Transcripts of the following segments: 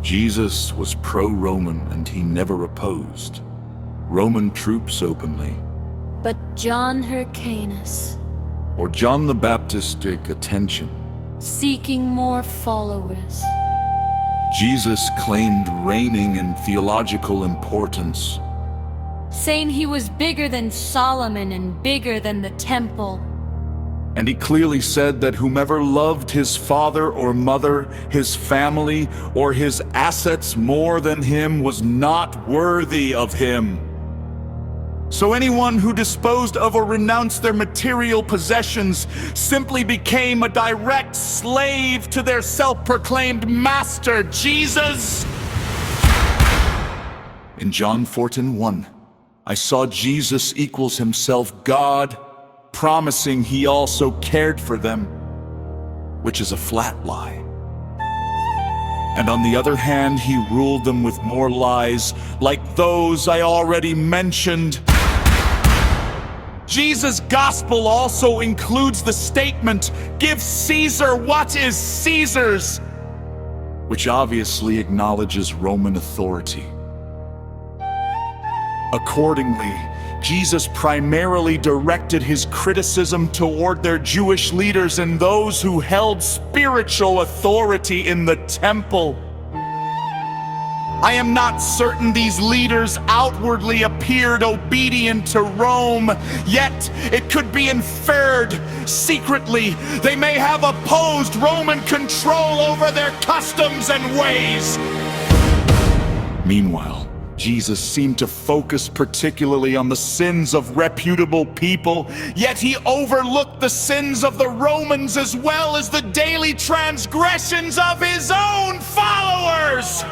Jesus was pro-Roman and he never opposed Roman troops openly, But John Hyrcanus, or John the Baptist took attention. seeking more followers. Jesus claimed reigning in theological importance. Saying he was bigger than Solomon and bigger than the temple. And he clearly said that whomever loved his father or mother, his family, or his assets more than him was not worthy of him. So anyone who disposed of or renounced their material possessions simply became a direct slave to their self-proclaimed master, Jesus. In John 14:1, I saw Jesus equals himself God, promising he also cared for them, which is a flat lie. And on the other hand, he ruled them with more lies, like those I already mentioned. Jesus' gospel also includes the statement, "Give Caesar what is Caesar's," which obviously acknowledges Roman authority. Accordingly, Jesus primarily directed his criticism toward their Jewish leaders and those who held spiritual authority in the temple. I am not certain these leaders outwardly appeared obedient to Rome, yet it could be inferred secretly they may have opposed Roman control over their customs and ways. Meanwhile, Jesus seemed to focus particularly on the sins of reputable people, yet he overlooked the sins of the Romans as well as the daily transgressions of his own followers.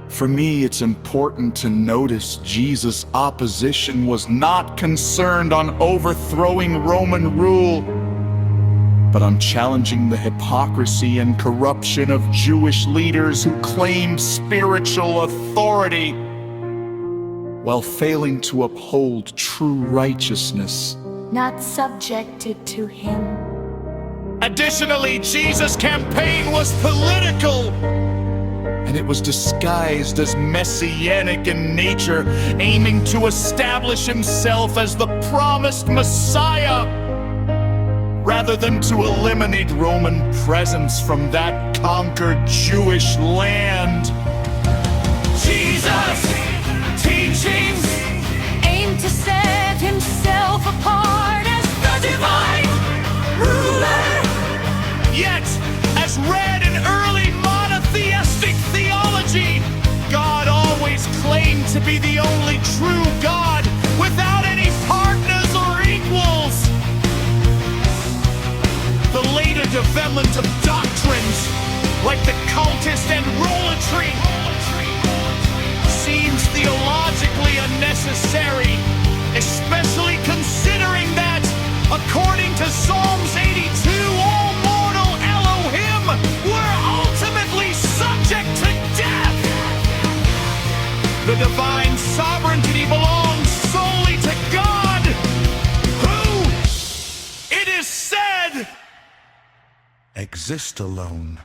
For me, it's important to notice Jesus' opposition was not concerned on overthrowing Roman rule, but on challenging the hypocrisy and corruption of Jewish leaders who claimed spiritual authority while failing to uphold true righteousness, Not subjected to him. Additionally, Jesus' campaign was political, and it was disguised as messianic in nature, aiming to establish himself as the promised Messiah, rather than to eliminate Roman presence from that conquered Jewish land. Jesus' teachings Aimed to set himself apart as the divine ruler. Yet, as read in early monotheistic theology, God always claimed to be the only true God, without any partners or equals. The later development of doctrines, like the cultist and rolatry, seems theologically unnecessary, especially considering that, according to Psalms 82, all mortal Elohim were ultimately subject to death. The divine sovereignty belongs solely to God, who, it is said, exist alone.